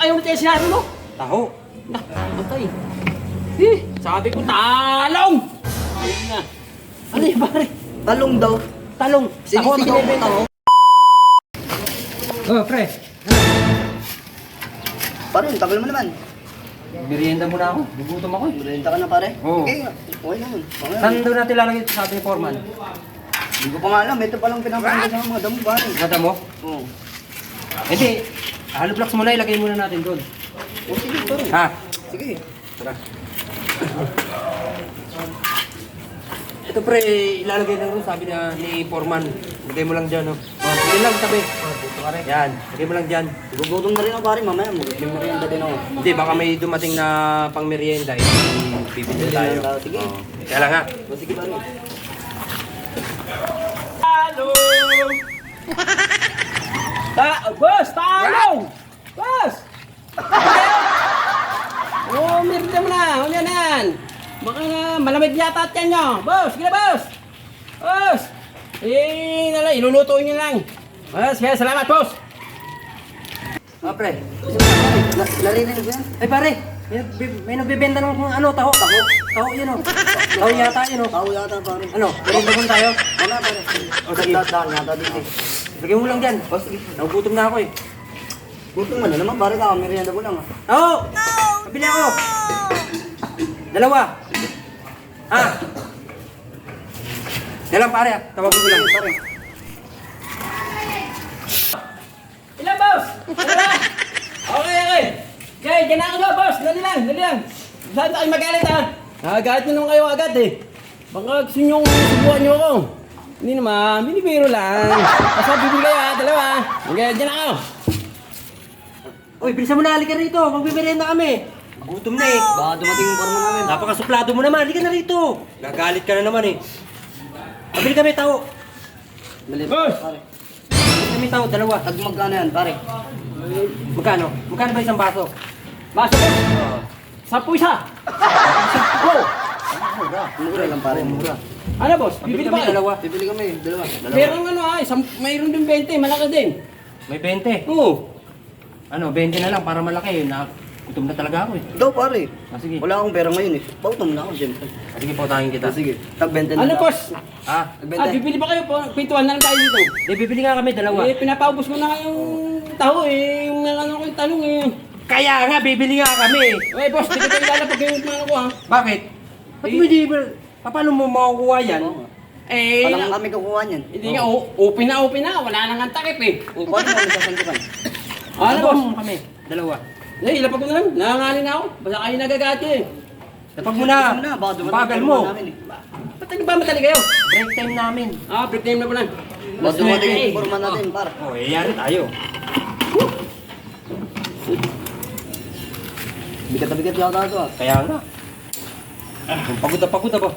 ayaw ulit yung sinabi mo? Taho. Patay. Sabi ko talong! Ayun na. Ano yung pare? Talong daw. Talong. Taho ang Sinisigaw mo binibenta. tao. Oh, pre. Pare, ang tagal mo naman. Merienda muna ako. Gugutom ako eh. Renta ka na pare. Oo. Okay, okay naman. Okay. Saan doon natin lalagay ito sa ating foreman? Hindi ko pa nga alam. Ito palang pinapaganda sa mga damo pare. Nata mo? Oo. Hindi. Hollow blocks muna, ilagay muna natin doon. O sige pare. Ha? Sige. Tara. Ito pre, ilalagay na rin sabi na ni foreman. Lagay mo lang dyan, oh. Oh, sige lang, tabi. Yan, lagay mo lang dyan. Gugutom na rin ako pare. Mamaya may merienda din ako. Hindi, baka may dumating na pang merienda, eh. Bibili tayo. Sige. Oh. Kaya lang ha. O sige pare. Talong! Boss! Talong! Boss! Oh, meron mo na. Huwag yan. Baka na, malamig yata at yan nyo. Boss, sige na boss. Boss. Iluluto nyo lang. Boss, kaya salamat boss. Ah, pre. Narinig mo yan? Ay, pare. May nagbebenta ng ano, taho. Taho? Taho, yun, oh. Taho yata, yun, oh. Tao yata pare. Ano, merienda muna tayo? Wala pare. O, sige. Daan yata dito. Lagay mo lang dyan. O sige. Nagugutom na ako, eh. Gutom mo na naman pare ka. Merienda mo lang ah. Taho! Pabili ako. Dalawa. Ha? Dalang pare, ah. Tawagin ko lang. Pare. Ilan boss? Dalawa? Okay. Okay, dyan na ako boss. Dali lang. Saan tayo magalit ha? Nagagalit nyo naman kayo agad eh. Baka gusto nyo subuhan nyo ako. Hindi naman, binibiro lang. Basta bibili kayo ha, dalawa. Okay, dyan na ako. Uy, bilisan mo na, halika rito. Magbimerenda kami. Gutom na eh. Baka dumating yung parma namin. Napakasuplado mo naman, halika na rito. Gagalit ka na naman eh. Pabili kami tao. Boss! Pare. Pabili kami tao, dalawa. Tag magkano yan pare? Magkano? Magkano ba isang baso? Baso boss! 10 isa! Oh! Mura lang pare. Mura. Ano boss? Pabili Bibili kami ba kayo? dalawa. Bibili kami. Dalawa. Meron ano ha, mayroon din 20, malaki din. May 20. Oo. Ano, 20 na lang para malaki. Gutom na talaga ako eh. Daw pare. Ah, sige. Wala akong pera ngayon eh. Pautom na ako siyempre. Ah, sige, pautangin kita. Sige. Tag 20 na Ano lang. boss? Ah, Bibili ba kayo po? Pintuan na lang tayo dito. bibili nga kami dalawa. Eh, pinapaubos mo na kayong taho eh. Yung ano ko yung tanong eh. Kaya nga, bibili nga kami. Eh boss, di ko tayo lalapag yung mga ko ha. Bakit? Ba't mo di ba? Paano mo makukuha yan? Eh, Palang kami kukuha niyan. hindi nga, open na. Wala nang ang takip eh. O, paano kami sasandukan? Ano boss? kami? Dalawa. Eh, ilapag ko na lang. Nangangalin na ako. Basta kayo nagagati eh. Napag mo na. Baka dumating Bagal yung mo. parma namin eh. Ba't nagmamadali kayo? Break time namin. Break time na po lang. Baka dumating yung forma natin par. Oh, yari tayo. Bigat na bigat yata ito ah. Kaya nga. Pagod na ba?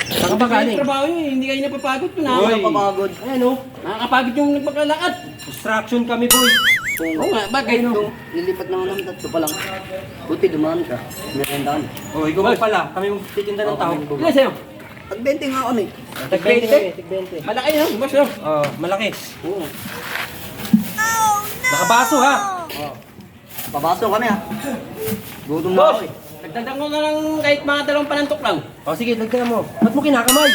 Saan ka ba galing? Trabaho yun eh. Hindi kayo napapagod ko na. Oy. Nakakapagod. Ayan o. Nakakapagod yung nagpaglalakad. Construction kami, boy. Oo nga, bagay no. Ito, nilipat na nga namin tatlo pa lang. Buti dumaan ka. Merenda kami. Oh, ikaw ba pala? Kami magtitinda ng tao. Ilan sa'yo? Tag 20 nga kami. Tag 20 kami, tag 20. Malaki yun, boss no? Oh, malaki. Oo. Nakabaso ha. Papasok kami ah. Gutom na Boss, ako eh. nagdagdag ko na lang kahit mga 2 panantok lang. Oh, sige, lagyan mo. Ba't mo kinakamay?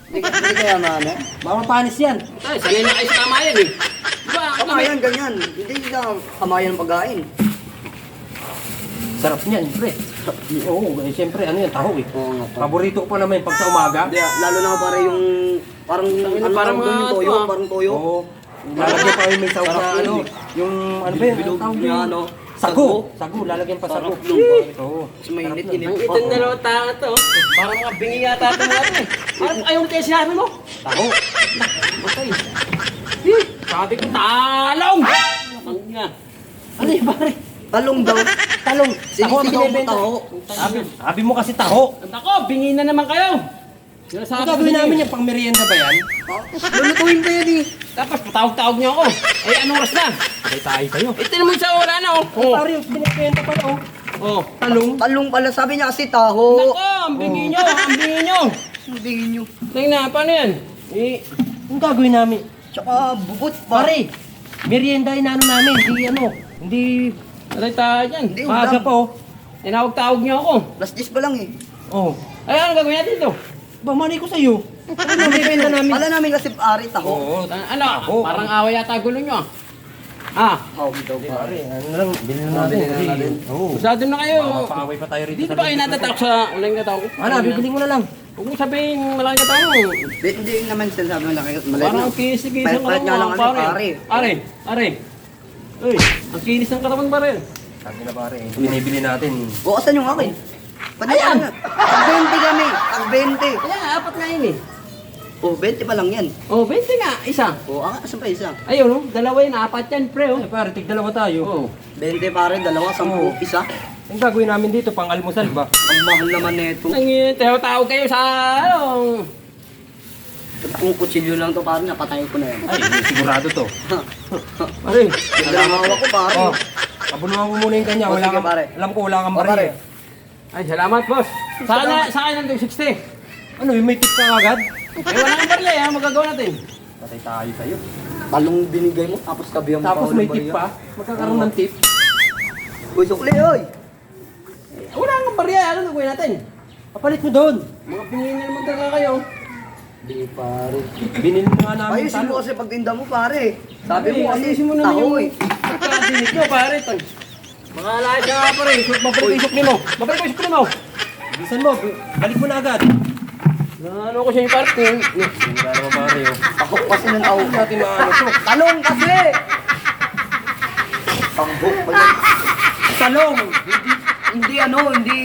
Hindi kaya maano. Baka mapanis yan. Ay, sanay na kayo sa kamayan eh. Diba? Kamayan, ganyan. Hindi ka kamayan ng pagkain. Sarap niyan, pre. Oo, eh, siyempre, ano yan, taho eh. Oo nga pa. Paborito ko pa naman pag sa umaga. Hindi ah, lalo na para yung parang ano parang tawag doon, yung mga toyo, ano ah. parang toyo. Oo. Lalagyan pa yung may sahog na Sarap yun ano. eh. Yung ano ba yun? Bilog Tawag niya, yun? ano? Sago. Sago, lalagyan pa sago. Sarap yung pare. Oo. Tapos mainit Sarap nun. init. Ang itong dalawang tao to, parang mga bingi yata ito mga ito eh. Parang ayaw mo tayo sinabi mo? Taho. Okay. Sabi ko talong! Ang nga. Ano yung pare? Talong daw. Talong. Taho ang Sinisigaw mo binibenta. taho. Sabi mo kasi taho. Ako, bingi na naman kayo. Ang Sinasabi ko gagawin sa namin inyo. yung pang merienda ba yan? Lulutuin pa yan eh. Tapos patawag-tawag niyo ako. Eh, anong oras na? Patay tayo kayo. Ito naman sa oras na oh. Oh, pare, yung binibenta pala oh. Oh. Talong. Talong pala, sabi niya kasi taho. Nako, ang bingi nyo, ang bingi nyo. Sabihin niyo. Tingnan, paano yan? Ang gagawin namin? Tsaka bubot pa. Pare, merienda inaano namin, di ano, Hindi, Aray tayo dyan. Hindi, maaga ulam. pa oh. Tinawag-tawag niyo ako. Last dish pa lang eh. Oh. Ay, ano gagawin natin dito? Ba, mali ko sa'yo. Ano bibenta namin? Kala namin kasi ari taho. Oo. Ano, Ako. parang away yata gulo nyo ah. Ah, Hawag daw pare. Ano lang, bilhin na natin. Bilhin na natin. Oo. masyado na kayo. Paaway pa tayo rito. Dito ba kayo natatakot sa ulang katao ko? Ano, bibili mo na lang. Huwag mo sabihin malaking katao mo. Hindi naman sinasabi mo malaki. Parang kinis-kinis ang Pahit nga lang katawan, kami, pare. Are. Uy, ang kinis ng katawan pare. Sabi na pare, binibili natin. Bukasan yung akin. Ayan! Tag 20 kami. Tag 20. Kaya nga, apat nga yun eh. Oh, 20 pa lang yan. Oh, 20 nga, isa. Oh, asan pa isa? Ayun, oh, dalawa yun, apat yan, pre, oh. Ay pare, tigdalawa tayo. Oh. 20 pare, dalawa, 10, Oo. isa. Ang gagawin namin dito, pang almusal ba? Ang mahal naman nito. Ang tawag kayo sa, ano, Kung kutsilyo lang to pare, napatay ko na yan. Ay, sigurado to. pare. Yung dalawa ko pare. Oh, kabuluhan mo muna yung kanya. Oh, Wala sige, kang, pare. alam ko wala kang Oh, baril. pare. Ay, salamat, boss. Sa akin ng 260. Ano, yung may tip ka agad? Eh, wala kang baril eh, magagawa natin. Patay tayo sa'yo. Talong binigay mo, tapos kabihan mo Tapos pa may ulit tip bariya. pa. Magkakaroon ng tip. Uy, sukli, oy! Wala kang baril, ano gagawin natin? Papalit mo doon. Mga pingin na naman talaga kayo. Di pare. Binili mo nga namin Ayusin mo kasi pagtinda mo pare. Sabi mo kasi, ayusin mo naman taho yung eh. pagkakadinig nyo, pare. Makala siya nga, pare. Mabalik yung sukli mo. Mabalik yung sukli mo. Bilisan mo, balik mo na agad. Ano ko siya yung pare. Wala naman pare oh. Ako kasi ng aw. Huwag natin maano to. Talong kasi! Pambuk pa yan. Talong! Hindi ano, hindi